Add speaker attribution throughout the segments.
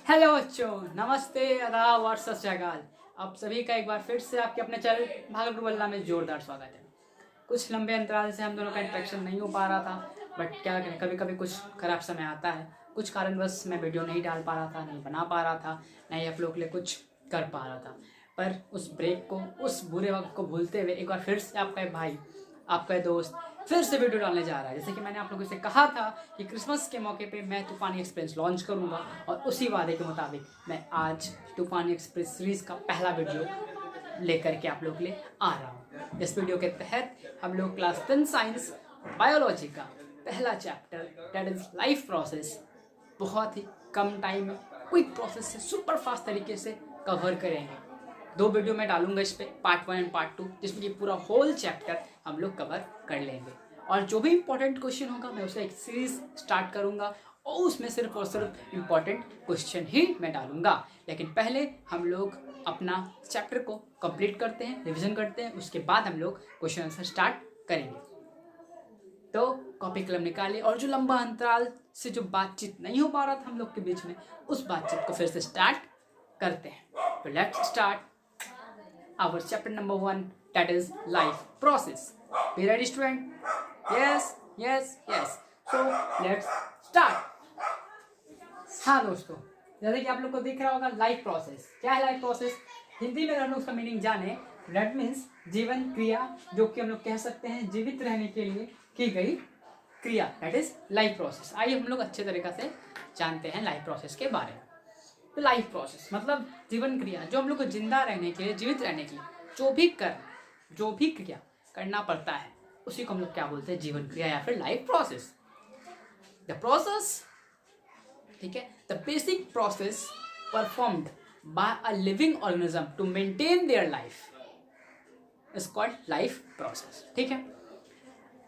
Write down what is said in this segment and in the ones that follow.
Speaker 1: Hello बच्चों, नमस्ते, आदाब और सत श्री अकाल। आप सभी का एक बार फिर से आपके अपने चैनल भागलपुर बल्ला में जोरदार स्वागत है। कुछ लंबे अंतराल से हम दोनों का इंटरेक्शन नहीं हो पा रहा था, बट क्या करें, कभी कभी कुछ खराब समय आता है। कुछ कारणवश मैं वीडियो नहीं डाल पा रहा था, नहीं बना पा रहा था, नहीं आप लोग के लिए कुछ कर पा रहा था। पर उस ब्रेक को, उस बुरे वक्त को भूलते हुए एक बार फिर से आपका एक भाई, आपका दोस्त फिर से वीडियो डालने जा रहा है। जैसे कि मैंने आप लोगों से कहा था कि क्रिसमस के मौके पे मैं तूफानी एक्सप्रेस लॉन्च करूंगा, और उसी वादे के मुताबिक मैं आज तूफानी एक्सप्रेस सीरीज का पहला वीडियो लेकर के आप लोग के लिए आ रहा हूँ। इस वीडियो के तहत हम लोग क्लास 10 साइंस बायोलॉजी का पहला chapter that is life process बहुत ही कम टाइम में क्विक प्रोसेस से सुपर फास्ट तरीके से कवर करेंगे। 2 वीडियो मैं डालूंगा इस पे, पार्ट 1 एंड पार्ट 2, जिसमें ये पूरा होल चैप्टर हम लोग कवर कर लेंगे। और जो भी इंपॉर्टेंट क्वेश्चन होगा मैं उसे एक सीरीज स्टार्ट करूंगा और उसमें सिर्फ और सिर्फ इंपॉर्टेंट क्वेश्चन ही मैं डालूंगा। लेकिन पहले हम लोग अपना चैप्टर को कंप्लीट करते हैं, रिविजन करते हैं, उसके बाद हम लोग क्वेश्चन आंसर स्टार्ट करेंगे। तो कॉपी कलम निकालिए और जो लंबा अंतराल से जो बातचीत नहीं हो पा रहा था हम लोग के बीच में, उस बातचीत को फिर से स्टार्ट करते हैं। तो let's start our chapter number 1, that is life process. Be ready, student? Yes. So let's start. हाँ दोस्तों, जैसे कि आप लोग को दिख रहा होगा लाइफ प्रोसेस। क्या है लाइफ प्रोसेस? हिंदी में हम लोग उसका मीनिंग जाने, दैट मीन्स जीवन क्रिया, जो कि हम लोग कह सकते हैं जीवित रहने के लिए की गई क्रिया, दैट इज लाइफ प्रोसेस। आइए हम लोग अच्छे तरीके से जानते हैं लाइफ प्रोसेस के बारे में। तो लाइफ प्रोसेस मतलब जीवन क्रिया, जो हम लोग को जिंदा रहने के लिए, जीवित रहने के लिए जो भी क्रिया करना पड़ता है, उसी को हम लोग क्या बोलते हैं? जीवन क्रिया या फिर लाइफ प्रोसेस। द प्रोसेस, ठीक है, the basic process performed by a living organism to maintain their life is called life process. ठीक है,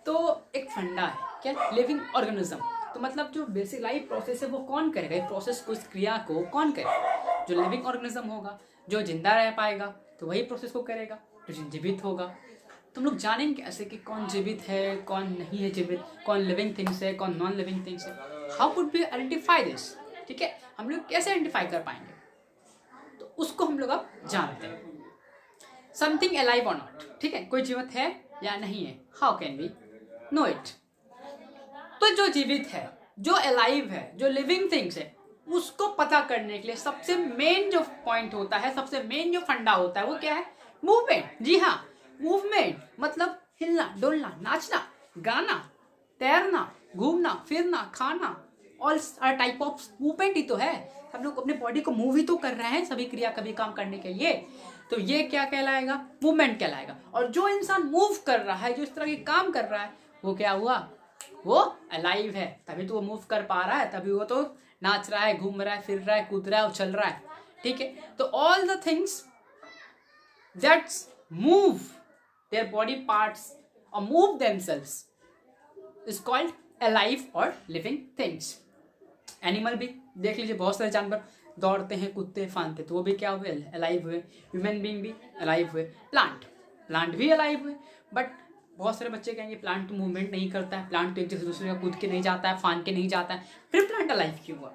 Speaker 1: तो एक फंडा है क्या? लिविंग ऑर्गेनिज्म, तो मतलब जो बेसिक लाइफ प्रोसेस है वो कौन करेगा? इस प्रोसेस को, इस क्रिया को कौन करेगा? जो लिविंग ऑर्गेनिज्म होगा, जो जिंदा रह पाएगा, तो वही प्रोसेस को करेगा। जो जीवित होगा, तो हम लोग जानेंगे कैसे कि कौन जीवित है, कौन नहीं है जीवित, कौन लिविंग थिंग्स है, कौन नॉन लिविंग थिंग्स है। How could be identify this? ठीक है, हम लोग कैसे आइडेंटिफाई कर पाएंगे? तो उसको हम लोग अब जानते हैं। समथिंग अलाइव और नॉट, ठीक है, कोई जीवित है या नहीं है, how can we know it? तो जो जीवित है, जो अलाइव है, जो लिविंग थिंग्स है, उसको पता करने के लिए सबसे मेन जो पॉइंट होता है, सबसे मेन जो फंडा होता है, वो क्या है? मूवमेंट। जी हाँ, मूवमेंट मतलब हिलना, डुलना, नाचना, गाना, तैरना, घूमना, फिरना, खाना, ऑल टाइप ऑफ मूवमेंट ही तो है। हम लोग अपने बॉडी को मूव ही तो कर रहे हैं सभी क्रिया, कभी काम करने के लिए। तो ये क्या कहलाएगा? मूवमेंट कहलाएगा। और जो इंसान मूव कर रहा है, जो इस तरह के काम कर रहा है, वो क्या हुआ? वो अलाइव है, तभी तो वो मूव कर पा रहा है, तभी वो तो नाच रहा है, घूम रहा है, फिर रहा है, कूद रहा है, उछल रहा है। ठीक है, तो all the things that's move their body parts और move themselves is called alive और लिविंग थिंग्स। एनिमल भी देख लीजिए, बहुत सारे जानवर दौड़ते हैं, कूदते फांदते, तो वो भी क्या हुए? अलाइव हुए। ह्यूमन बीइंग भी अलाइव हुए। प्लांट भी अलाइव हुए। बट बहुत सारे बच्चे कहेंगे प्लांट तो मूवमेंट नहीं करता है, प्लांट तो एक जगह से दूसरी जगह कूद के नहीं जाता है, फांद के नहीं जाता है, फिर प्लांट अलाइव क्यों हुआ?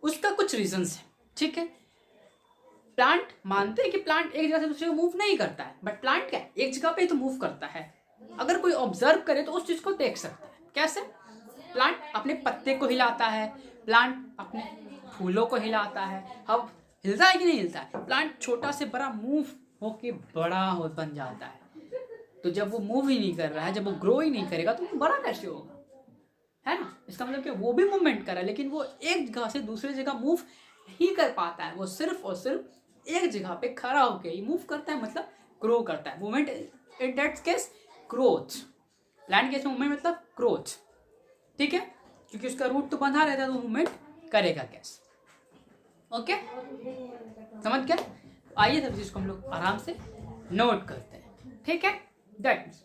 Speaker 1: उसका कुछ रीजंस है। ठीक है, प्लांट मानते हैं कि प्लांट एक जगह से दूसरी जगह मूव नहीं करता है, बट प्लांट क्या एक जगह पे ही तो मूव करता है। अगर कोई ऑब्जर्व करे तो उस चीज को देख सकता है। कैसे? प्लांट अपने पत्ते को हिलाता है, प्लांट अपने फूलों को हिलाता है। अब हिलता है कि नहीं हिलता है? प्लांट छोटा से बड़ा मूव होके बड़ा हो बन जाता है। तो जब वो मूव ही नहीं कर रहा है, जब वो ग्रो ही नहीं करेगा, तो वो बड़ा कैसे होगा? है ना? इसका मतलब क्या? वो भी मूवमेंट कर रहा है, लेकिन वो एक जगह से दूसरी जगह मूव नहीं कर पाता है। वो सिर्फ और सिर्फ एक जगह पे खड़ा होकर ही मूव करता है, मतलब ग्रो करता है। Movement in that case growth. Plant case में मूवमेंट मतलब ग्रोथ। ठीक है, क्योंकि उसका रूट तो बंधा रहता है, तो मूवमेंट करेगा कैसे? ओके, समझ गया? आइए सब चीज को हम लोग आराम से नोट करते हैं। ठीक है, that means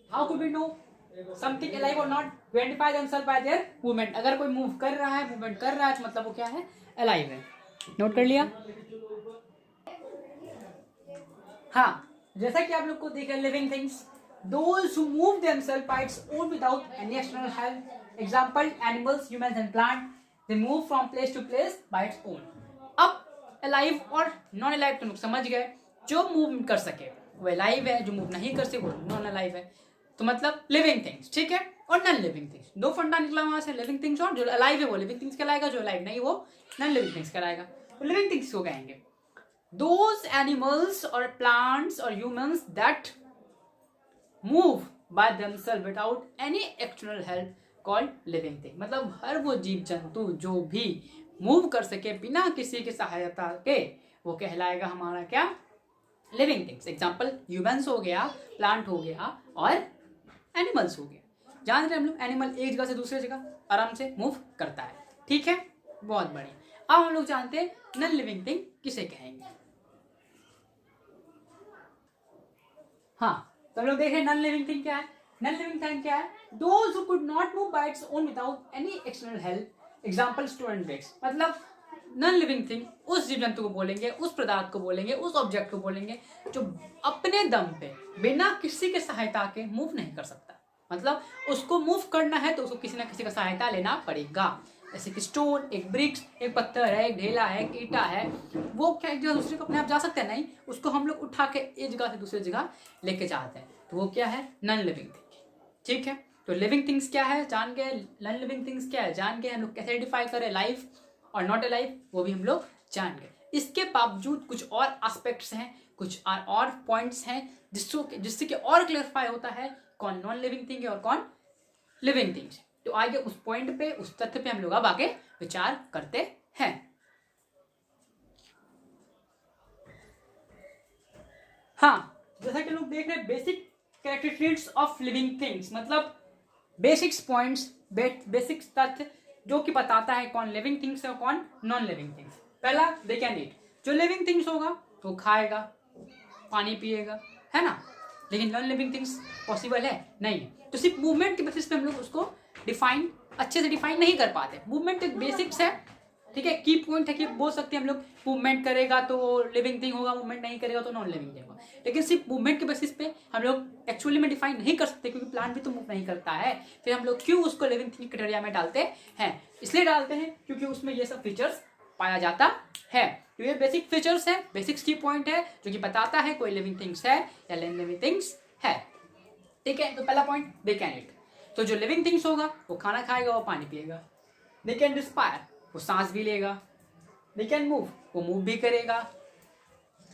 Speaker 1: how could we know something alive or not? We identify themselves by their movement. अगर कोई मूव कर रहा है, मूवमेंट कर रहा है, तो मतलब वो क्या है? अलाइव है। नोट कर लिया? हाँ, जैसा कि आप लोग को देखा, living things, those who move themselves by its own without any external help, example animals, humans and plant, they move from place to place by its own. अब अलाइव और नॉन अलाइव तुम लोग समझ गए, जो मूव कर सके वो अलाइव है, जो मूव नहीं कर सके वो नॉन अलाइव है। तो मतलब लिविंग थिंग्स, ठीक है, और नॉन लिविंग थिंग्स, दो फंडा निकला वहां से, लिविंग थिंग्स और जो अलाइव है वो लिविंग थिंग्स कहलाएगा, जो अलाइव नहीं वो नॉन लिविंग थिंग्स कहलाएगा। तो लिविंग थिंग्स को कहेंगे दोज एनिमल्स और प्लांट्स और humans that move by themselves without any external help called living thing. मतलब हर वो जीव जंतु जो भी मूव कर सके बिना किसी की सहायता के, वो कहलाएगा हमारा क्या, लिविंग थिंग्स। एग्जाम्पल ह्यूमंस हो गया, प्लांट हो गया और एनिमल्स हो गया। जान रहे हम लोग, एनिमल एक जगह से दूसरी जगह आराम से मूव करता है, ठीक है, बहुत बढ़िया। अब हम लोग जानते हैं नॉन लिविंग थिंग किसे कहेंगे। हाँ, तो हम लोग देख रहे हैं नॉन लिविंग थिंग क्या है। नॉन लिविंग थिंग क्या है, those who could not move by its own without any external help. Example student breaks. मतलब नॉन लिविंग थिंग उस जीव जंतु को बोलेंगे, उस पदार्थ को बोलेंगे, उस ऑब्जेक्ट को बोलेंगे जो अपने दम पे बिना किसी के सहायता के मूव नहीं कर सकता। मतलब उसको मूव करना है तो उसको किसी ना किसी का सहायता लेना पड़ेगा। जैसे कि स्टोन, एक ब्रिक्स, एक पत्थर है, एक ढेला है, एक ईटा है, वो क्या एक जगह दूसरे को अपने आप जा सकते हैं? नहीं, उसको हम लोग उठा के एक जगह से दूसरी जगह लेके जाते हैं, तो वो क्या है, नॉन लिविंग थिंग, ठीक है। तो लिविंग थिंग्स क्या है जान गए, नॉन लिविंग थिंग्स क्या है जान गए, हम लोग कैसे आइडेंटिफाई करें लाइफ और नॉट अलाइव वो भी हम लोग जान गए। इसके बावजूद कुछ और एस्पेक्ट्स हैं, कुछ और पॉइंट्स हैं जिससे कि और क्लियरिफाई होता है कौन नॉन लिविंग थिंग है और कौन लिविंग थिंग्स। तो आगे उस पॉइंट पे, उस तथ्य पे हम लोग अब आगे विचार करते हैं। हाँ, जैसा कि लोग देख रहे हैं basic characteristics of living things, मतलब बेसिक्स पॉइंट्स, बेसिक्स तथ्य जो कि बताता है कौन लिविंग थिंग्स है और कौन नॉन लिविंग थिंग्स। पहला दे कैन ईट, जो लिविंग थिंग्स होगा वो खाएगा, पानी पिएगा, है ना। लेकिन नॉन लिविंग थिंग्स पॉसिबल है नहीं है। तो सिर्फ मूवमेंट के बेसिस पे हम लोग उसको डिफाइन अच्छे से डिफाइन नहीं कर पाते। मूवमेंट एक बेसिक्स है, ठीक है, की पॉइंट है कि बोल सकते हैं हम लोग मूवमेंट करेगा तो लिविंग थिंग होगा, मूवमेंट नहीं करेगा तो नॉन लिविंग थिंग होगा। लेकिन सिर्फ मूवमेंट के बेसिस पे हम लोग एक्चुअली में डिफाइन नहीं कर सकते, क्योंकि प्लांट भी तो मूव नहीं करता है। फिर हम लोग क्यों उसको लिविंग थिंग क्राइटेरिया में डालते हैं? इसलिए डालते हैं क्योंकि उसमें ये सब फीचर्स पाया जाता है। तो ये बेसिक फीचर्स है, बेसिक्स की पॉइंट है जो कि बताता है कोई लिविंग थिंग्स है या नॉन लिविंग थिंग्स है, ठीक है। तो पहला पॉइंट दे कैन ईट, तो जो लिविंग थिंग्स होगा वो खाना खाएगा, वो पानी पिएगा। दे कैन रिस्पायर, वो सांस भी लेगा। दे कैन मूव, वो मूव भी करेगा।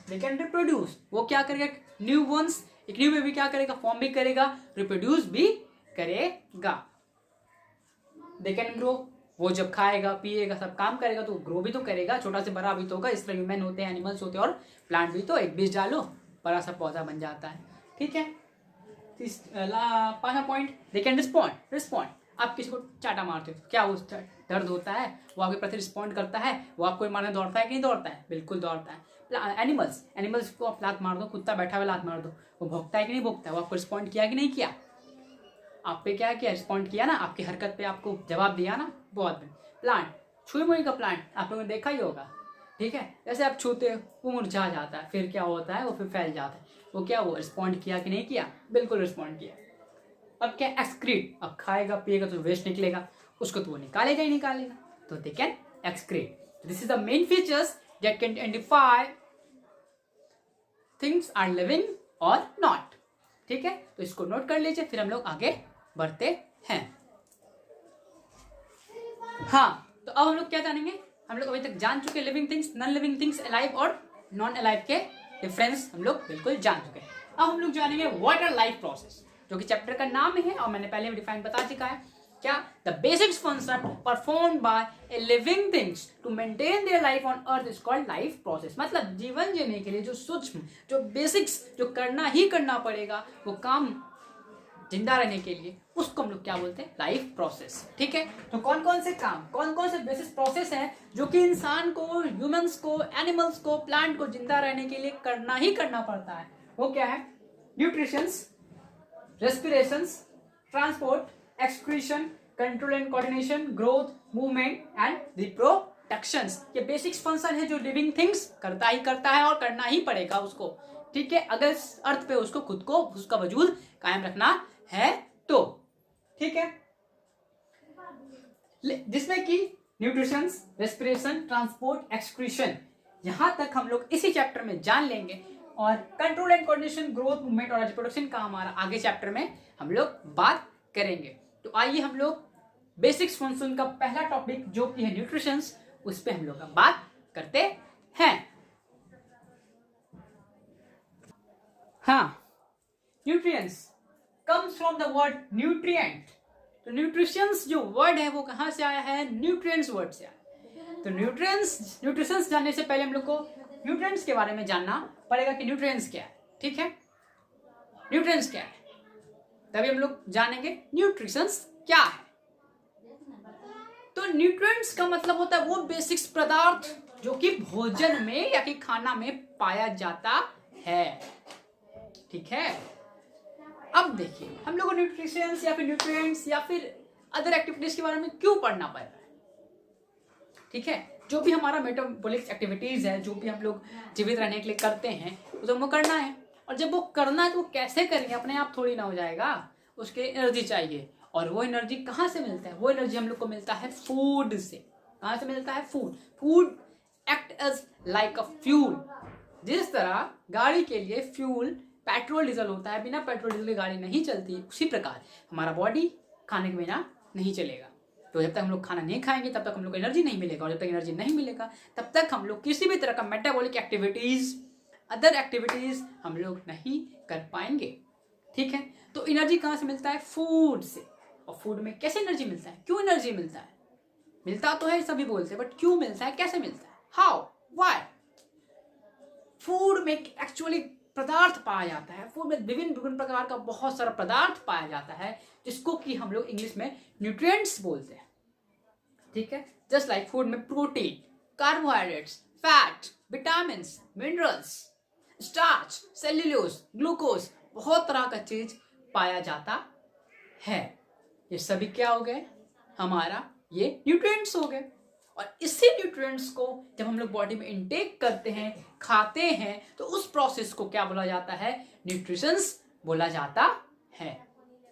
Speaker 1: दे कैन रिप्रोड्यूस, वो क्या करेगा, न्यू वंस, एक न्यू बेबी क्या करेगा, फॉर्म भी करेगा, रिप्रोड्यूस भी करेगा। दे कैन ग्रो, वो जब खाएगा पिएगा सब काम करेगा तो ग्रो भी तो करेगा, छोटा से बड़ा भी तो होगा। इस तरह ह्यूमन होते हैं, एनिमल्स होते हैं और प्लांट भी, तो एक बीज डालो बड़ा सा पौधा बन जाता है, ठीक है। पांचवा पॉइंट दे कैन रिस्पॉन्ड, आप किसी को चाटा मारते हो क्या वो दर्द होता है, वो आपके प्रति रिस्पॉन्ड करता है, वो आपको मारने दौड़ता है कि नहीं दौड़ता है, बिल्कुल दौड़ता है। एनिमल्स को आप लात मार दो, कुत्ता बैठा हुआ लात मार दो, वो भौंकता है कि नहीं भौंकता है, वो आपको रिस्पॉन्ड किया कि नहीं किया, आप पे क्या किया, रिस्पॉन्ड किया ना, आपकी हरकत पे आपको जवाब दिया ना, बहुत। प्लांट, छुई मुई का प्लांट आप लोगों ने देखा ही होगा, ठीक है, जैसे आप छूते हो वो मुरझा जाता है, फिर क्या होता है, वो फिर फैल जाता है, वो क्या, वो रिस्पॉन्ड किया कि नहीं किया, बिल्कुल रिस्पॉन्ड किया। अब क्या, एक्सक्रीट, अब खाएगा पिएगा तो वेस्ट निकलेगा, उसको तो वो निकालेगा ही निकालेगा, तो they can excrete. This is the main features that can identify things are living और नॉट, ठीक है। तो इसको नोट कर लीजिए, फिर हम लोग आगे बढ़ते हैं। हाँ, तो अब हम लोग क्या जानेंगे, हम लोग अभी तक जान चुके living things, non living things, alive और नॉन अलाइव के डिफरेंस हम लोग बिल्कुल जान चुके हैं। अब हम लोग जानेंगे व्हाट आर लाइफ प्रोसेस, जो कि चैप्टर का नाम है और मैंने पहले भी डिफाइन बता चुका है। क्या, the basic function perform by a living things to maintain their life on earth is called life process. मतलब जीवन जीने के लिए जो सूक्ष्म, जो बेसिक्स, जो करना ही करना पड़ेगा वो काम जिंदा रहने के लिए, उसको हम लोग क्या बोलते हैं, लाइफ प्रोसेस, ठीक है। तो कौन कौन से काम, कौन कौन से बेसिक प्रोसेस हैं जो कि इंसान को, ह्यूमंस को, एनिमल्स को, प्लांट को जिंदा रहने के लिए करना ही करना पड़ता है, वो क्या है, nutritions, respirations, transport, excretion, control and coordination, growth, movement and reproductions. ये बेसिक्स फंक्शन है जो लिविंग थिंग्स करता ही करता है और करना ही पड़ेगा उसको, ठीक है, अगर इस अर्थ पे उसको खुद को, उसका वजूद कायम रखना है तो, ठीक है। जिसमें कि न्यूट्रिशन, रेस्पिरेशन, ट्रांसपोर्ट, एक्सक्रीशन, यहां तक हम लोग इसी चैप्टर में जान लेंगे। और control and coordination, growth, movement और रिप्रोडक्शन का हमारा आगे चैप्टर में हम लोग बात करेंगे। तो आइए हम लोग बेसिक्स फंक्शन का पहला टॉपिक जो कि है न्यूट्रिशन, उस पर हम लोग बात करते हैं। हाँ, nutrients comes from the word nutrient. तो न्यूट्रिशंस जो वर्ड है वो कहां से आया है? न्यूट्रिएंट्स वर्ड से आया। तो न्यूट्रिशंस जानने से पहले हम लोग को न्यूट्रिएंट्स के बारे में जानना पड़ेगा कि न्यूट्रिएंट्स क्या है। ठीक है, न्यूट्रिएंट्स क्या है, तभी हम लोग जानेंगे न्यूट्रिशंस क्या है। तो न्यूट्रिएंट्स का मतलब होता है वो बेसिक्स पदार्थ जो कि भोजन में या कि खाना में पाया जाता है। ठीक है, अब देखिए हम लोग को न्यूट्रिशंस या फिर न्यूट्रिएंट्स या फिर अदर एक्टिविटीज के बारे में क्यों पढ़ना पड़ रहा है। ठीक है, जो भी हमारा मेटाबॉलिक एक्टिविटीज है, जो भी हम लोग जीवित रहने के लिए करते हैं, वो तो हमको करना है। और जब वो करना है तो वो कैसे करेंगे? अपने आप थोड़ी ना हो जाएगा, उसके एनर्जी चाहिए। और वो एनर्जी कहाँ से मिलता है? वो एनर्जी हम लोग को मिलता है फूड से। कहाँ से मिलता है? Food act as like a fuel. जिस तरह गाड़ी के लिए फ्यूल पेट्रोल डीजल होता है, बिना पेट्रोल डीजल की गाड़ी नहीं चलती, उसी प्रकार हमारा बॉडी खाने के बिना नहीं चलेगा। तो जब तक हम लोग खाना नहीं खाएंगे तब तक हम लोग को एनर्जी नहीं मिलेगा, और जब तक एनर्जी नहीं मिलेगा तब तक हम लोग किसी भी तरह का मेटाबॉलिक एक्टिविटीज, अदर एक्टिविटीज हम लोग नहीं कर पाएंगे। ठीक है, तो एनर्जी कहाँ से मिलता है? फूड से। और फूड में कैसे एनर्जी मिलता है? क्यों एनर्जी मिलता है? मिलता तो है, सभी बोलते हैं, बट क्यों मिलता है, कैसे मिलता है, हाउ, व्हाई? फूड में एक्चुअली पदार्थ पाया जाता है। फूड में विभिन्न प्रकार का बहुत सारा पदार्थ पाया जाता है, जिसको कि हम लोग इंग्लिश में न्यूट्रिएंट्स बोलते हैं। ठीक है, जस्ट लाइक फूड में protein, carbohydrates, fat, vitamin, minerals, starch, cellulose, glucose, बहुत तरह का चीज पाया जाता है। ये सभी क्या हो गए? हमारा ये न्यूट्रिएंट्स हो गए। और इसी न्यूट्रिएंट्स को जब हम लोग बॉडी में इनटेक करते हैं, खाते हैं, तो उस प्रोसेस को क्या बोला जाता है? न्यूट्रिशंस बोला जाता है।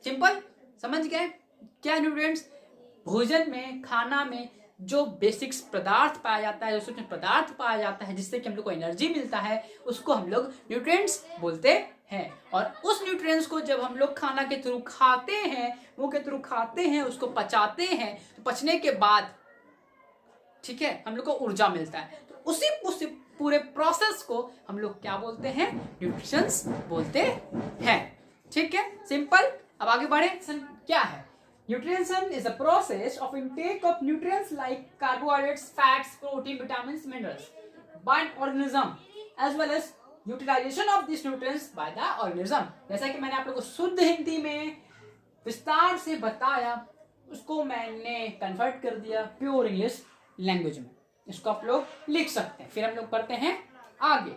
Speaker 1: सिंपल, समझ गए क्या न्यूट्रिएंट्स? भोजन में, खाना में जो बेसिक्स पदार्थ पाया जाता है, जो सूक्ष्म पदार्थ पाया जाता है, जिससे कि हम लोग को एनर्जी मिलता है, उसको हम लोग न्यूट्रिएंट्स बोलते हैं। और उस न्यूट्रिएंट्स को जब हम लोग खाना के थ्रू खाते हैं, मुंह के थ्रू खाते हैं, उसको पचाते हैं, तो पचने के बाद, ठीक है, हम लोग को ऊर्जा मिलता है। तो उसी पूरे प्रोसेस को हम लोग क्या बोलते हैं? न्यूट्रिशंस बोलते हैं। ठीक है, सिंपल। अब आगे बढ़े, क्या है nutrition? Is a process of intake of nutrients like carbohydrates, fats, protein, vitamin, minerals by an organism as well as utilization of this nutrients by the organism. जैसा कि मैंने आप लोगों को शुद्ध हिंदी में विस्तार से बताया, उसको मैंने कन्वर्ट कर दिया प्योर इंग्लिश लैंग्वेज में। इसको आप लोग लिख सकते हैं। फिर हम लोग पढ़ते हैं आगे।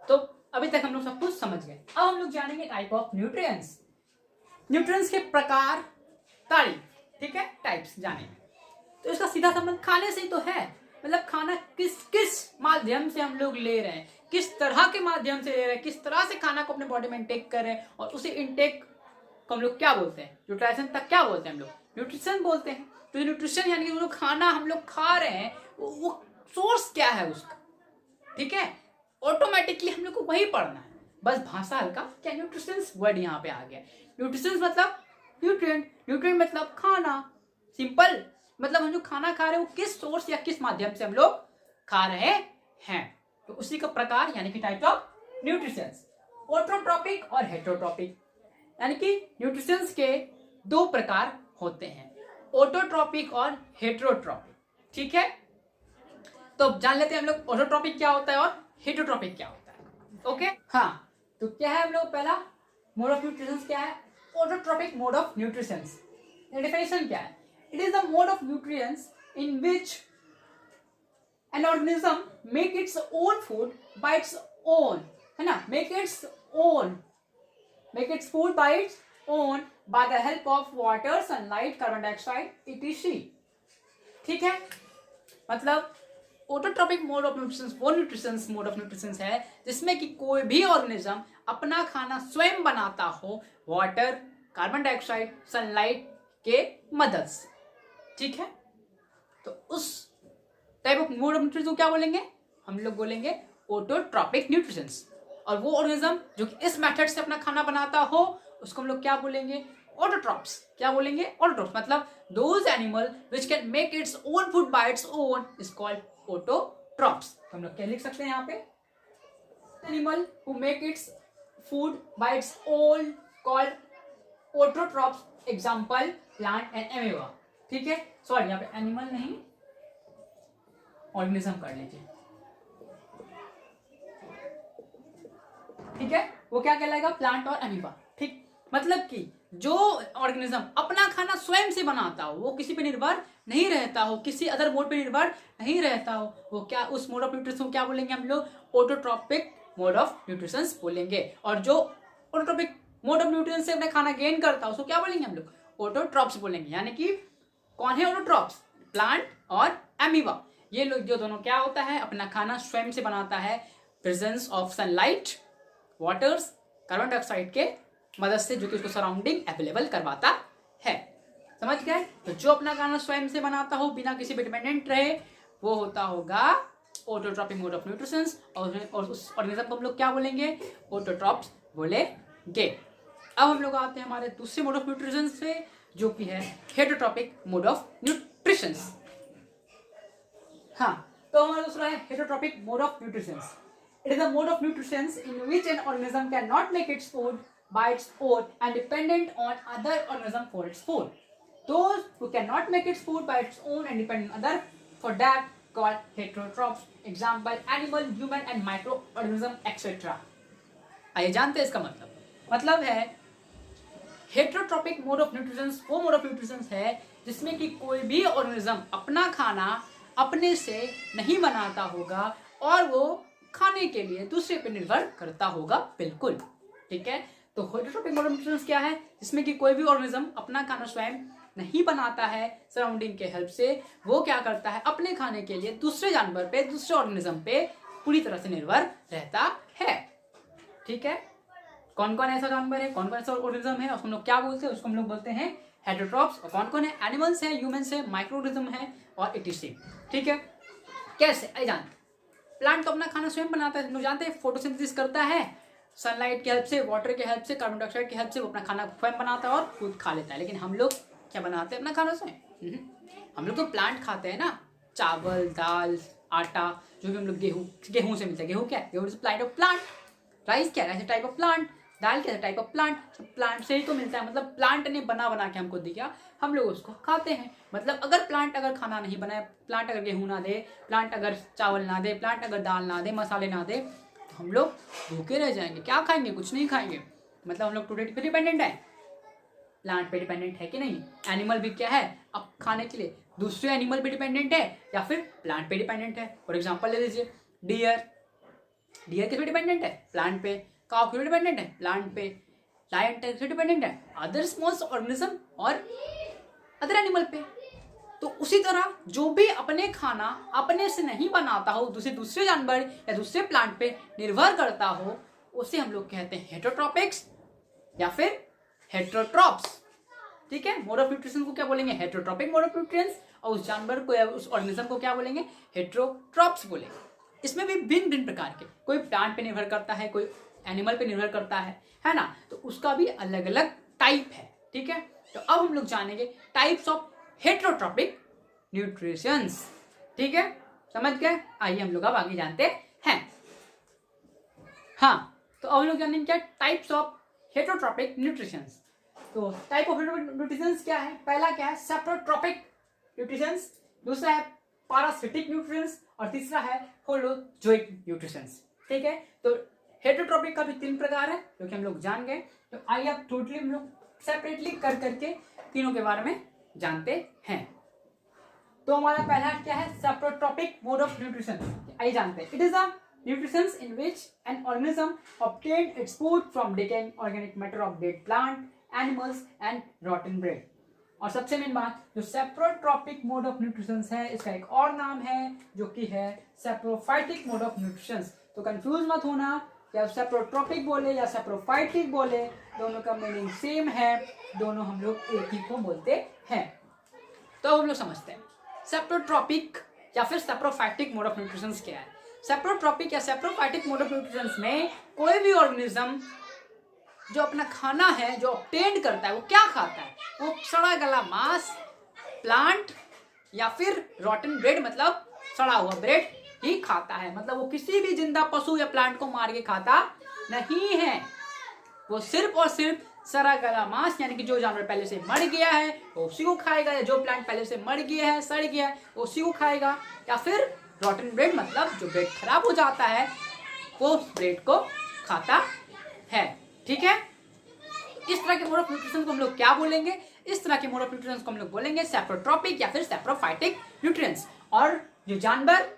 Speaker 1: तो अभी तक हम लोग सब कुछ समझ गए। अब हम लोग जानेंगे टाइप ऑफ न्यूट्रिएंट्स। न्यूट्रिएंट्स के प्रकार, तारीफ, ठीक है, टाइप्स जानेंगे। तो इसका सीधा संबंध खाने से ही तो है। मतलब खाना किस माध्यम से हम लोग ले रहे हैं, किस तरह के माध्यम से ले रहे हैं, किस तरह से खाना को अपने बॉडी में इंटेक कर रहे हैं, और उसे इंटेक को हम लोग क्या बोलते हैं? न्यूट्रिशन तक क्या बोलते हैं हम लोग? न्यूट्रिशन बोलते हैं। तो न्यूट्रिशन यानी कि वो खाना हम लोग खा रहे हैं, वो सोर्स क्या है उसका? ठीक है, ऑटोमेटिकली हम लोग को वही पढ़ना है, बस भाषा हल्का क्या न्यूट्रिशन वर्ड यहाँ पे आ गया। न्यूट्रिशन मतलब न्यूट्रिएंट, न्यूट्रिएंट मतलब खाना। सिंपल, मतलब हम जो खाना खा रहे हैं वो किस सोर्स या किस माध्यम से हम लोग खा रहे हैं। तो उसी का प्रकार यानी कि टाइप ऑफ न्यूट्रिशन। ऑटोट्रॉपिक और हेटेरोट्रॉपिक, यानी कि न्यूट्रिशन के दो प्रकार होते हैं, ऑटोट्रॉपिक और हेटेरोट्रॉपिक। ठीक है, तो जान लेते हैं हम लोग ऑटोट्रॉपिक क्या होता है और हेटेरोट्रॉपिक क्या होता है। ओके, हाँ, तो क्या है हम लोग पहला मोड ऑफ न्यूट्रिशन क्या है? Autotrophic mode of nutrition. Definition क्या है? It is the mode of nutrients in which an organism make its own food by its own, है ना, make its food by its own by the help of water, sunlight, carbon dioxide, etc. ठीक है, मतलब autotrophic mode of nutrition वो nutrition mode of nutrition है जिसमें कि कोई भी ऑर्गेनिज्म अपना खाना स्वयं बनाता हो, वाटर, कार्बन डाइऑक्साइड, सनलाइट के मदद से। ठीक है, तो उस type of mode of nutrition को क्या बोलेंगे, हम लोग बोलेंगे ऑटोट्रॉपिक न्यूट्रिशंस। और वो ऑर्गेनिज्म जो कि इस मेथड से अपना खाना बनाता हो उसको हम लोग क्या बोलेंगे, ऑटोट्रॉप्स। क्या बोलेंगे, ऑटोट्रॉप्स। मतलब those animal which can make its own food by its own is called autotrophs. तो हम लोग क्या लिख सकते हैं यहाँ पे, animal who make its food by its own called autotrophs. Example plant and amoeba. ठीक है, सॉरी यहाँ पे एनिमल नहीं ऑर्गेनिज्म कर लीजिए। ठीक है, वो क्या कहलाएगा, प्लांट और एमीबा। ठीक, मतलब कि जो ऑर्गेनिज्म अपना खाना स्वयं से बनाता हो, वो किसी पे निर्भर नहीं रहता हो, किसी अदर मोड पे निर्भर नहीं रहता हो, वो क्या, उस मोड ऑफ न्यूट्रिशन को क्या बोलेंगे हम लोग, ऑटोट्रॉपिक मोड ऑफ न्यूट्रिशन बोलेंगे। और जो ऑटोट्रॉपिक मोड ऑफ न्यूट्रिशन से अपना खाना गेन करता है उसको क्या बोलेंगे हम लोग, ऑटोट्रॉप्स बोलेंगे। यानी कि कौन है ऑटोट्रॉप्स, प्लांट और एमीबा। ये लोग जो दोनों क्या होता है, अपना खाना स्वयं से बनाता है, presence of sunlight, waters, carbon dioxide के मदद से, जो कि उसको सराउंडिंग अवेलेबल करवाता है। समझ गए। तो जो अपना खाना स्वयं से बनाता हो, बिना किसी पे डिपेंडेंट रहे, वो होता होगा ऑटोट्रॉपिक मोड ऑफ न्यूट्रिशन। और उस ऑर्गेनिज्म को हम लोग क्या बोलेंगे, ऑटोट्रॉप्स बोलेंगे। अब हम लोग आते हैं हमारे दूसरे मोड ऑफ न्यूट्रिशन से, जो कि है हेटरोट्रॉपिक मोड ऑफ न्यूट्रिशन। हाँ, तो हमारा दूसरा है heterotrophic mode of nutrition. It is a mode of nutrition in which an organism cannot make its food by its own and dependent on other organism for its food. Those who cannot make its food by its own and dependent on other for that called heterotrophs. Example: animal, human and microorganism etc. आइए जानते हैं इसका मतलब है heterotrophic mode of nutrition वो mode of nutrition है जिसमें कि कोई भी ऑर्गेनिज्म अपना खाना अपने से नहीं बनाता होगा और वो खाने के लिए दूसरे पर निर्भर करता होगा। बिल्कुल ठीक है। तो हेटरोट्रॉपिक मोड ऑफ न्यूट्रिशन क्या है, जिसमें कि कोई भी ऑर्गेनिज्म अपना खाना स्वयं नहीं बनाता है, सराउंडिंग के हेल्प से वो क्या करता है, अपने खाने के लिए दूसरे जानवर पे, दूसरे ऑर्गेनिज्म पे पूरी तरह से निर्भर रहता है। ठीक है, कौन कौन ऐसा जानवर है, कौन कौन ऐसा ऑर्गेनिज्म है, उसको हम लोग क्या बोलते हैं, उसको हम लोग बोलते हैं हेटरोट्रॉप्स। और कौन कौन है, एनिमल्स है, ह्यूमंस है, माइक्रोऑर्गेनिज्म है और इटीसी। ठीक है, कैसे आई जानते, प्लांट तो अपना खाना स्वयं बनाता है, लोग जानते हैं, फोटोसिंथेसिस करता है, सनलाइट की हेल्प से, वाटर की हेल्प से, कार्बन डाइऑक्साइड की हेल्प से वो अपना खाना स्वयं बनाता है और खुद खा लेता है। लेकिन हम लोग क्या बनाते हैं अपना खाना स्वयं, हम लोग तो प्लांट खाते हैं ना, चावल, दाल, आटा, जो भी हम लोग गेहूं से मिलता है। गेहूं क्या है, गेहूं टाइप ऑफ प्लांट। राइस क्या है, टाइप ऑफ प्लांट। दाल क्या है, टाइप ऑफ प्लांट। सब प्लांट से ही तो मिलता है, मतलब प्लांट ने बना के हमको दिया, हम लोग उसको खाते हैं। मतलब अगर प्लांट अगर खाना नहीं बनाए, प्लांट अगर गेहूं ना दे, प्लांट अगर चावल ना दे, प्लांट अगर दाल ना दे, मसाले ना दे, तो हम लोग भूखे रह जाएंगे। क्या खाएंगे, कुछ नहीं खाएंगे। मतलब हम लोग टोटली पे डिपेंडेंट है, प्लांट पे डिपेंडेंट है कि नहीं। एनिमल भी क्या है, अब खाने के लिए दूसरे एनिमल पे डिपेंडेंट है या फिर प्लांट पे डिपेंडेंट है। फॉर एग्जाम्पल ले लीजिए डियर किस पे डिपेंडेंट है, प्लांट पे। काउ क्यों डिपेंडेंट है, प्लांट पे। लायन से डिपेंडेंट है अदर स्मॉल ऑर्गेनिज्म और अदर एनिमल पे। तो उसी तरह जो भी अपने खाना अपने से नहीं बनाता हो, दूसरे जानवर या दूसरे प्लांट पे निर्भर करता हो, उसे हम लोग कहते हैं हेटरोट्रॉपिक्स या फिर हेटरोट्रॉप्स। ठीक है, मोड ऑफ न्यूट्रिशन को क्या बोलेंगे, हेटरोट्रॉपिक मोड ऑफ न्यूट्रिशन। और उस जानवर को या उस ऑर्गेनिज्म को क्या बोलेंगे, हेटरोट्रॉप्स बोलेंगे। इसमें भी भिन्न भिन्न प्रकार के, कोई प्लांट पे निर्भर करता है, कोई एनिमल पे निर्भर करता है ना। तो उसका भी अलग अलग टाइप है। ठीक है, तो अब हम लोग जानेंगे टाइप्स ऑफ हेटरोट्रॉपिक न्यूट्रिशंस। ठीक है, समझ गए। आइए हम लोग अब आगे जानते हैं। हाँ, तो अब हम लोग जानेंगे क्या टाइप्स ऑफ हेटरोट्रॉपिक न्यूट्रिशंस। तो टाइप ऑफ हेटरोट्रॉपिक न्यूट्रिशंस क्या है, पहला क्या है सेप्रोट्रॉपिक न्यूट्रिशंस, दूसरा है पैरासिटिक न्यूट्रिशंस और तीसरा है होलोजोइक न्यूट्रिशंस। ठीक है, तो हेटरोट्रॉपिक का भी 3 प्रकार है जो कि हम लोग जान गए। तो आइए अब टोटली हम लोग सेपरेटली कर करके तीनों के बारे में जानते हैं। तो हमारा पहला क्या है, सेप्रोट्रॉपिक मोड ऑफ न्यूट्रिशन। आइए जानते हैं। It is a nutrition in which an organism obtain its food from decaying organic matter of dead plant, animals and रॉटन bread. और सबसे मेन बात, जो सेप्रोट्रॉपिक मोड ऑफ न्यूट्रिशन है, इसका एक और नाम है जो कि है सेप्रोफाइटिक मोड ऑफ न्यूट्रिशन। तो कंफ्यूज मत होना, या सेप्रोट्रॉपिक बोले या सेप्रोफाइटिक बोले, दोनों का मीनिंग सेम है, दोनों हम लोग एक ही को बोलते हैं। तो हम लोग समझते हैं। सेप्रोट्रॉपिक या फिर सेप्रोफाइटिक मोड ऑफ न्यूट्रिशन क्या है। सेप्रोट्रॉपिक या सेप्रोफाइटिक मोड ऑफ न्यूट्रिशन में कोई भी ऑर्गेनिज्म जो अपना खाना है जो ऑब्टेन करता है वो क्या खाता है, वो सड़ा गला मांस, प्लांट या फिर रॉटन ब्रेड मतलब सड़ा हुआ ब्रेड ही खाता है। मतलब वो किसी भी जिंदा पशु या प्लांट को मार के खाता नहीं है, वो सिर्फ और सिर्फ सड़ा गला मांस यानी कि जो जानवर पहले से मर गया है वो उसी को खाएगा, या जो प्लांट पहले से मर गया है सड़ गया है वो उसी को खाएगा, या फिर रॉटन ब्रेड मतलब जो ब्रेड खराब हो जाता है वो उस ब्रेड को खाता है। ठीक है, इस तरह के मोड ऑफ न्यूट्रिशन को हम लोग क्या बोलेंगे, इस तरह के मोड ऑफ न्यूट्रिशन को हम लोग बोलेंगे सेप्रोट्रॉपिक या फिर सेप्रोफाइटिक न्यूट्रिएंट्स। और जो जानवर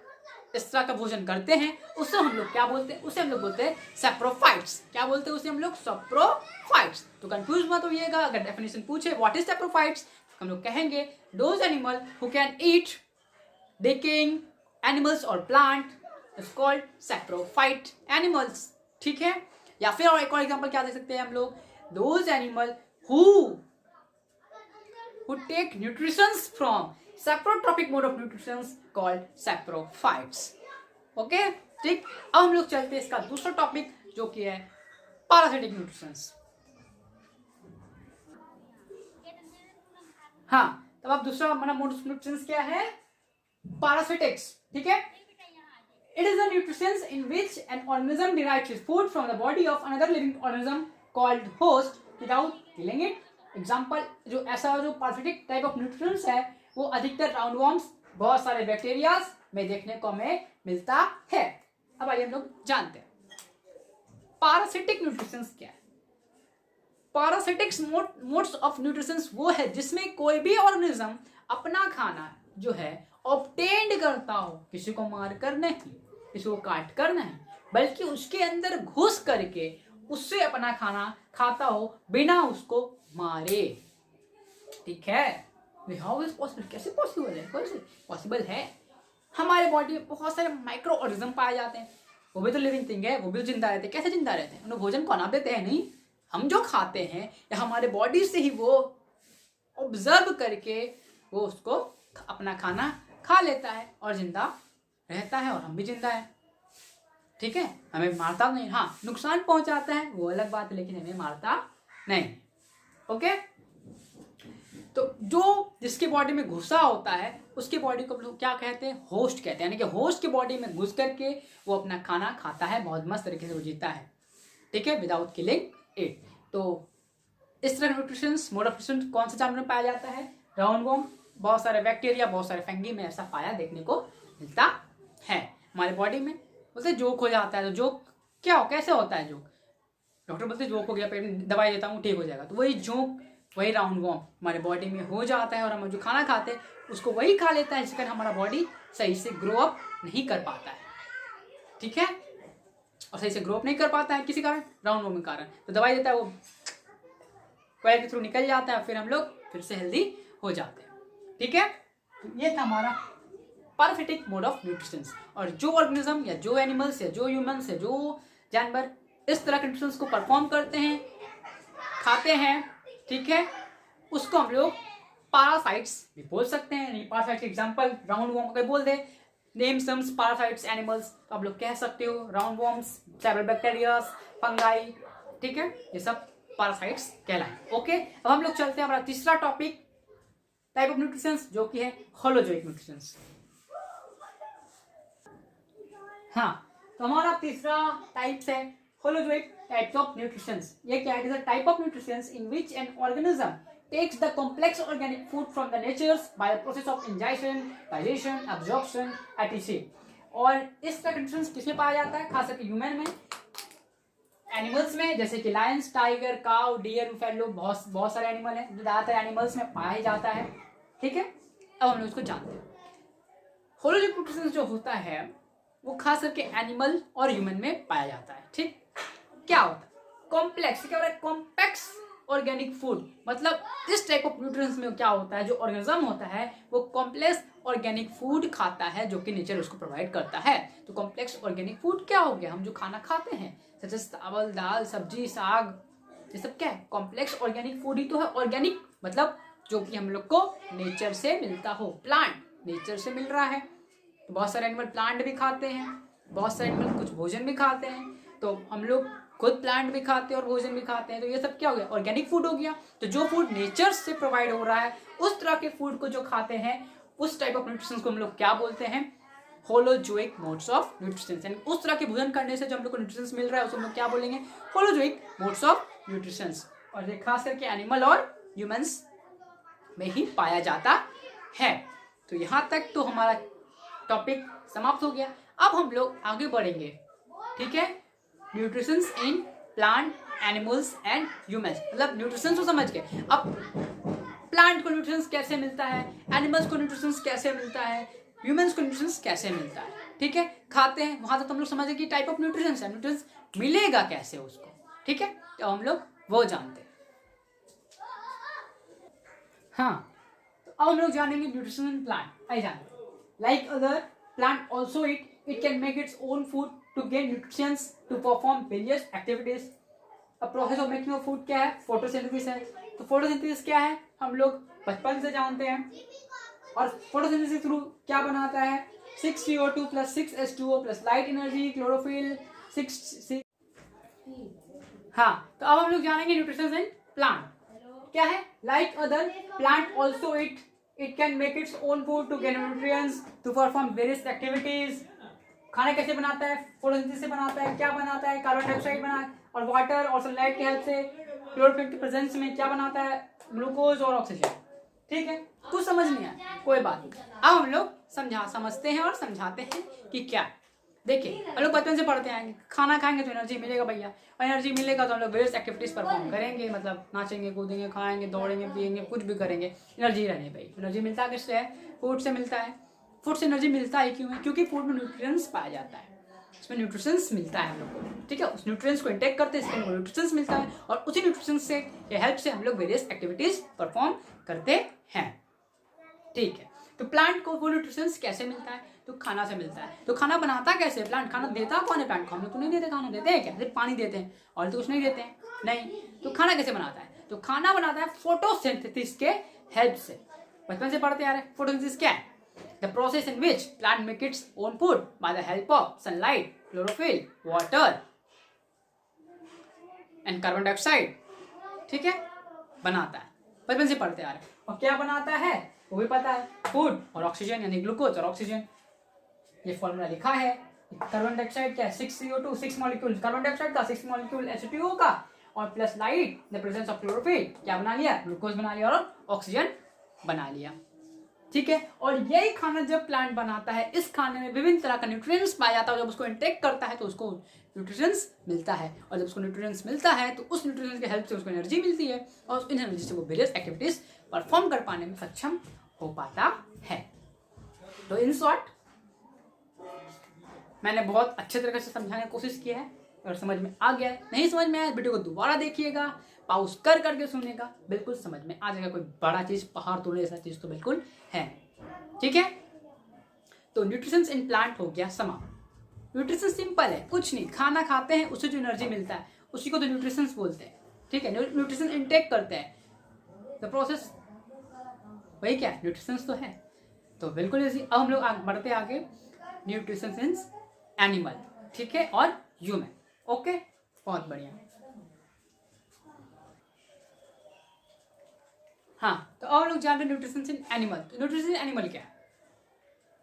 Speaker 1: इस तरह का भोजन करते हैं उसे हम लोग क्या बोलते हैं, उसे हम लोग बोलते हैं सेप्रोफाइट्स। क्या बोलते हैं उसे हम लोग, सेप्रोफाइट्स। तो कंफ्यूज मत होइएगा, अगर डेफिनेशन पूछे व्हाट इज सेप्रोफाइट्स हम लोग कहेंगे those animal who can eat decaying animals और plant is called saprophyte animals. ठीक है, या फिर और एक और एग्जांपल क्या दे सकते हैं हम लोग, those animal who take nutritions from saprotropic mode of nutrition called saprophytes। Okay ठीक, अब हम लोग चलते हैं इसका दूसरा टॉपिक जो कि है पैरासिटिक न्यूट्रिशंस। हाँ, तब अब दूसरा हमारा मोड ऑफ न्यूट्रिशंस क्या है, पैरासिटिक्स। ठीक है, it is a nutrition in which an organism derives its food from the body of another living organism called host without killing it। Example जो ऐसा जो पैरासिटिक टाइप ऑफ न्यूट्रिशंस है वो अधिकतर राउंडवॉर्म्स, बहुत सारे बैक्टीरियाज में देखने को हमें मिलता है। अब आइए हम लोग जानते हैं पैरासिटिक न्यूट्रिशंस क्या है। पैरासिटिक्स मोड्स ऑफ न्यूट्रिशंस वो है जिसमें कोई भी ऑर्गेनिज्म अपना खाना जो है ऑब्टेन्ड करता हो, किसी को मार कर नहीं, किसी को काट कर नहीं, बल्कि उसके अंदर घुस करके उससे अपना खाना खाता हो बिना उसको मारे। ठीक है, हाउ इज पॉसिबल, कैसे पॉसिबल है, कैसे पॉसिबल है। हमारे बॉडी में बहुत सारे माइक्रो ऑर्गेनिज्म पाए जाते हैं, वो भी तो लिविंग थिंग है, वो भी जिंदा रहते हैं। कैसे जिंदा रहते हैं, उन्हें भोजन कौन देते हैं, नहीं हम जो खाते हैं या हमारे बॉडी से ही वो ऑब्जर्व करके वो उसको अपना खाना खा लेता है और जिंदा रहता है, और हम भी जिंदा है। ठीक है, हमें मारता नहीं, हाँ नुकसान पहुंचाता है वो अलग बात है, लेकिन हमें मारता नहीं। ओके, तो जो जिसकी बॉडी में घुसा होता है उसकी बॉडी को लोग क्या कहते हैं, होस्ट कहते हैं, यानी कि होस्ट की बॉडी में घुस करके वो अपना खाना खाता है, बहुत मस्त तरीके से वो जीता है। ठीक है, विदाउट किलिंग इट। तो इस तरह न्यूट्रिशन मोड ऑफ न्यूट्रिशन कौन से जानवर में पाया जाता है, राउंडवॉर्म, बहुत सारे बैक्टीरिया, बहुत सारे फंगी में ऐसा पाया देखने को मिलता है। हमारे बॉडी में बोलते जोक हो जाता है, तो जोक क्या हो, कैसे होता है जोक, डॉक्टर बोलते जोक हो गया, पेट में दवाई देता हूँ ठीक हो जाएगा, तो वही जोक वही राउंडवॉर्म हमारे बॉडी में हो जाता है, और हम जो खाना खाते हैं उसको वही खा लेता है, जिसके कारण हमारा बॉडी सही से ग्रो अप नहीं कर पाता है। ठीक है, और सही से ग्रो अप नहीं कर पाता है किसी कारण, राउंडवॉर्म के कारण, तो दवाई देता है, वो कोयल के थ्रू निकल जाता है, फिर हम लोग फिर से हेल्दी हो जाते हैं। ठीक है, तो ये था हमारा पैरासिटिक मोड ऑफ न्यूट्रिशन। और जो ऑर्गेनिज्म या जो एनिमल्स या जो ह्यूमंस या जो जानवर इस तरह के न्यूट्रिशंस को परफॉर्म करते हैं, खाते हैं, ठीक है, उसको हम लोग पैरासाइट्स भी बोल सकते हैं। पैरासाइट्स एग्जांपल राउंडवॉर्म अगर बोल दे, नेम सम्स पैरासाइट्स एनिमल्स, तो आप लोग कह सकते हो राउंडवॉर्म्स, सेवरल बैक्टीरिया, फंगाई। ठीक है, ये सब पैरासाइट्स कहलाएं। ओके, अब हम लोग चलते हैं हमारा तीसरा टॉपिक टाइप ऑफ न्यूट्रिशंस जो कि है होलोजोइक न्यूट्रिशंस। हाँ, तो हमारा तीसरा टाइप्स है होलोजोइक types of nutritions। ये क्या है, it is a type of nutritions in which an organism takes the complex organic food from the natures by the process of ingestion, digestion, absorption, etc। और इस तरह का nutritions किसमें पाया जाता है, खास करके ह्यूमन में, एनिमल्स में, जैसे कि lions, tiger, cow, deer, buffalo, बहुत सारे एनिमल हैं जो ज्यादातर एनिमल्स में पाया जाता है। ठीक है, अब हम लोग इसको जानते हैं। होलोजोइक न्यूट्रिशंस जो होता है वो खास करके एनिमल और ह्यूमन में पाया जाता है। ठीक, क्या होता है कॉम्प्लेक्स, क्या होता है कॉम्प्लेक्स ऑर्गेनिक फूड, मतलब इस टाइप ऑफ न्यूट्रिएंट्स में क्या होता है, जो ऑर्गेनिज्म होता है वो कॉम्प्लेक्स ऑर्गेनिक फूड खाता है जो कि नेचर उसको प्रोवाइड करता है। तो कॉम्प्लेक्स ऑर्गेनिक फूड क्या हो गया, हम जो खाना खाते हैं जैसे चावल, दाल, सब्जी, साग, ये सब क्या है, कॉम्प्लेक्स ऑर्गेनिक फूड ही तो है। ऑर्गेनिक मतलब जो कि हम लोग को नेचर से मिलता हो, प्लांट नेचर से मिल रहा है। तो बहुत सारे एनिमल प्लांट भी खाते हैं, बहुत सारे एनिमल कुछ भोजन भी खाते हैं। तो हम लोग खुद प्लांट भी खाते हैं और भोजन भी खाते हैं। तो ये सब क्या हो गया, ऑर्गेनिक फूड हो गया। तो जो फूड नेचर से प्रोवाइड हो रहा है उस तरह के फूड को जो खाते हैं उस टाइप ऑफ न्यूट्रिशन को हम लोग क्या बोलते हैं, होलोजोइक मोड्स ऑफ न्यूट्रिशन। यानी उस तरह के भोजन करने से जो हम लोग को न्यूट्रिशन मिल रहा है उसको हम लोग क्या बोलेंगे, होलोजोइक मोड्स ऑफ न्यूट्रिशन। और ये खास करके एनिमल और ह्यूमंस में ही पाया जाता है। तो यहाँ तक तो हमारा टॉपिक समाप्त हो गया। अब हम लोग आगे बढ़ेंगे, ठीक है। Nutritions in plant, animals and humans, मतलब न्यूट्रिशंस तो समझ गए। अब प्लांट को न्यूट्रिशंस कैसे मिलता है, एनिमल्स को न्यूट्रिशंस कैसे मिलता है, ह्यूमंस को न्यूट्रिशंस कैसे मिलता है, ठीक है। खाते हैं वहां तक तो हम लोग समझे कि टाइप ऑफ न्यूट्रिशंस है, न्यूट्रिशंस मिलेगा कैसे उसको, ठीक है। तो हम लोग वो जानते हैं। हाँ, तो अब हम लोग जानेंगे न्यूट्रिशन इन प्लांट। आई जाने like other plant also it can make its own food to gain nutritions to perform various activities. अब process of making of food क्या है, फोटोसिंथेसिस है। तो फोटोसिंथेसिस क्या है, हम लोग बचपन से जानते हैं। और फोटोसिंथेसिस थ्रू क्या बनाता है, 6CO2 plus 6H2O plus light energy, chlorophyll 6। हाँ, तो अब हम लोग जानेंगे न्यूट्रिशन इन प्लांट क्या है। Like other plant also it can make its own food to gain nutrients to perform various activities. खाना कैसे बनाता है, फोटोसिंथेसिस से बनाता है। क्या बनाता है, कार्बन डाइऑक्साइड बना और वाटर और सनलाइट के हेल्प से क्लोरोफिल के प्रेजेंस में क्या बनाता है, ग्लूकोज और ऑक्सीजन, ठीक है। कुछ समझ नहीं आया, कोई बात नहीं। अब हम लोग समझते हैं और समझाते हैं कि क्या। देखिए, हम लोग बचपन से पढ़ते आएंगे, खाना खाएंगे तो एनर्जी मिलेगा भैया, और एनर्जी मिलेगा तो हम लोग वेरियस एक्टिविटीज परफॉर्म करेंगे, मतलब नाचेंगे, कूदेंगे, खाएंगे, दौड़ेंगे, पिएंगे, कुछ भी करेंगे, एनर्जी रहनी भाई। एनर्जी मिलता किससे है, फूड से मिलता है। फूड से एनर्जी मिलता है क्यों है, क्योंकि फूड में न्यूट्रिएंट्स पाया जाता है, उसमें न्यूट्रिशंस मिलता है हम लोग को, ठीक है। उस न्यूट्रिएंट्स को इंटेक करते हैं, इसमें न्यूट्रिशंस मिलता है, और उसी न्यूट्रिशंस से हेल्प से हम लोग वेरियस एक्टिविटीज परफॉर्म करते हैं, ठीक है। तो प्लांट को वो न्यूट्रिशंस कैसे मिलता है, तो खाना से मिलता है। तो खाना बनाता कैसे प्लांट, खाना देता कौन है प्लांट को, हम लोग तो नहीं देते। खाना देते हैं क्या, सिर्फ पानी देते हैं और तो कुछ नहीं देते हैं, नहीं। तो खाना कैसे बनाता है, तो खाना बनाता है फोटोसिंथेसिस के हेल्प से। बचपन से पढ़ते आ रहे हैं। फोटोसिंथेसिस क्या है, the process in which plant make its own food by the help of sunlight, chlorophyll, water and carbon dioxide, ठीक है, बनाता है। बचपन से पढ़ते आ रहे हैं। और क्या बनाता है वो भी पता है, फूड और ऑक्सीजन, यानी ग्लूकोज और ऑक्सीजन। ये फॉर्मूला लिखा है। कार्बन डाइऑक्साइड क्या है, 6CO2, 6 मॉलिक्यूल कार्बन डाइऑक्साइड का, 6 मॉलिक्यूल H2O का, और plus light, the presence of chlorophyll, क्या बना लिया, ग्लूकोज बना लिया और ऑक्सीजन बना लिया, ठीक है। और यही खाना जब प्लांट बनाता है, इस खाने में विभिन्न तरह का न्यूट्रिएंट्स पाया जाता है। जब उसको इंटेक करता है तो उसको न्यूट्रिएंट्स मिलता है, और जब उसको न्यूट्रिएंट्स मिलता है तो उस न्यूट्रिएंट्स की हेल्प से उसको एनर्जी मिलती है, और उस एनर्जी से वो वेरियस एक्टिविटीज परफॉर्म कर पाने में सक्षम हो पाता है। तो इन शॉर्ट मैंने बहुत अच्छे तरीके से समझाने की कोशिश की है। अगर समझ में आ गया है, नहीं समझ में आया, वीडियो को दोबारा देखिएगा, पॉज कर करके सुनिएगा, बिल्कुल समझ में आ जाएगा। कोई बड़ा चीज, पहाड़ तोड़ने जैसा चीज तो बिल्कुल है, ठीक है। तो न्यूट्रिशंस इन प्लांट हो गया समाप्त। न्यूट्रिशन सिंपल है, कुछ नहीं, खाना खाते हैं उससे जो एनर्जी मिलता है उसी को तो न्यूट्रिशंस बोलते हैं, ठीक है। न्यूट्रिशन इंटेक करते हैं, तो प्रोसेस वही क्या, न्यूट्रिशंस तो है। तो बिल्कुल इजी। अब हम लोग बढ़ते आगे, न्यूट्रिशन इन एनिमल, ठीक है, और ह्यूमन, ओके, बहुत बढ़िया। हाँ, तो और लोग जान रहे न्यूट्रिशन इन एनिमल। तो न्यूट्रिशन इन एनिमल क्या है,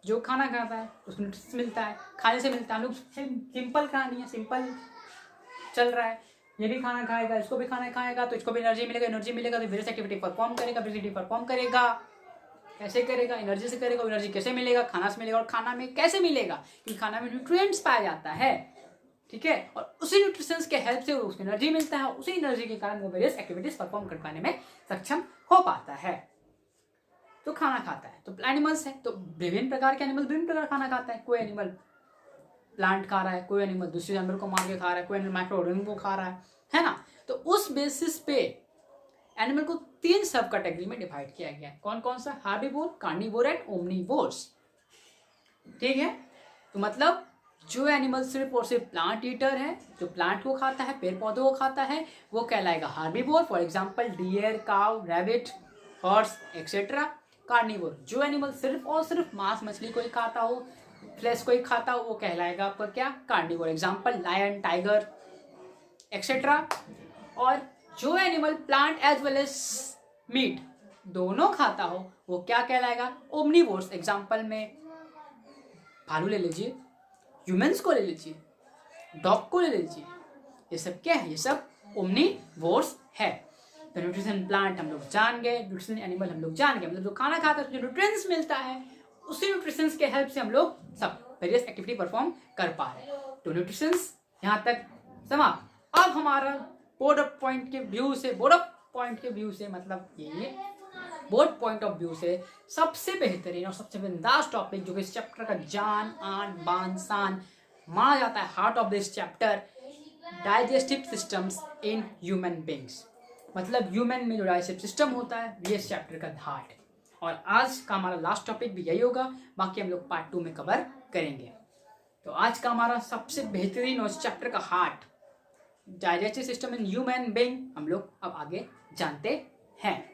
Speaker 1: जो खाना खाता है उसको न्यूट्रिशन मिलता है, खाने से मिलता है। हम लोग सिंपल कहानी है, सिंपल चल रहा है। ये भी खाना खाएगा, इसको भी खाना खाएगा तो इसको भी एनर्जी मिलेगा, एनर्जी मिलेगा तो वेरियस एक्टिविटी परफॉर्म करेगा, वेरियस एक्टिविटी परफॉर्म करेगा। कैसे करेगा, एनर्जी से करेगा। एनर्जी कैसे मिलेगा, खाना से मिलेगा। और खाना में कैसे मिलेगा, क्योंकि खाना में न्यूट्रिएंट्स पाया जाता है, ठीक है। और उसी न्यूट्रिशंस के हेल्प से उसको एनर्जी मिलता है, उसी एनर्जी के कारण वो वेरियस एक्टिविटीज परफॉर्म कर पाने में सक्षम हो पाता है। तो खाना खाता है। तो एनिमल्स है, तो विभिन्न प्रकार के एनिमल विभिन्न प्रकार खाना खाता है। कोई एनिमल प्लांट खा रहा है, कोई एनिमल दूसरे जानवर को मार के खा रहा है, कोई एनिमल माइक्रो ऑर्गेनिज्म को खा रहा है ना। तो उस बेसिस पे एनिमल को 3 सब कैटेगरी में डिवाइड किया गया है। कौन कौन सा, हार्बिवोर, कार्निवोर एंड ओमनीवोर्स, ठीक है। तो मतलब जो एनिमल सिर्फ और सिर्फ प्लांट ईटर है, जो प्लांट को खाता है, पेड़ पौधों को खाता है, वो कहलाएगा herbivore. For example deer, cow, rabbit, horse etcetera. Carnivore, जो एनिमल सिर्फ और सिर्फ मांस मछली को ही खाता हो, फ्लैश को ही खाता हो, वो कहलाएगा आपका क्या, carnivore. Example lion, tiger etcetera. और जो animal plant as well as meat दोनों खाता हो वो क्या कहलाएगा, ओमनीवोर्स। एग्जाम्पल में भालू ले लीजिए, ह्यूमंस को ले लीजिए, डॉग को ले लीजिए, ये सब क्या है, ये सब ओमनीवोर्स है। तो न्यूट्रिशन प्लांट हम लोग जान गए, न्यूट्रिशन एनिमल हम लोग जान गए, मतलब जो खाना खाता है उसमें न्यूट्रिएंट्स मिलता है, उसी न्यूट्रिशंस के हेल्प से हम लोग सब वेरियस एक्टिविटी परफॉर्म कर पा रहे हैं। तो न्यूट्रिशंस यहाँ तक समाप्त। अब हमारा बोर्ड पॉइंट के व्यू से मतलब ये बोर्ड पॉइंट ऑफ व्यू से सबसे बेहतरीन और सबसे बिंदास टॉपिक जो कि इस चैप्टर का जान आन बान शान माना जाता है, heart of this chapter, digestive systems in human beings. मतलब ह्यूमन में जो डाइजेस्टिव सिस्टम होता है ये इस चैप्टर का हार्ट है। और आज का हमारा लास्ट टॉपिक भी यही होगा, बाकी हम लोग पार्ट 2 में कवर करेंगे। तो आज का हमारा सबसे बेहतरीन और इस चैप्टर का heart, digestive system in human being, हम लोग अब आगे जानते हैं।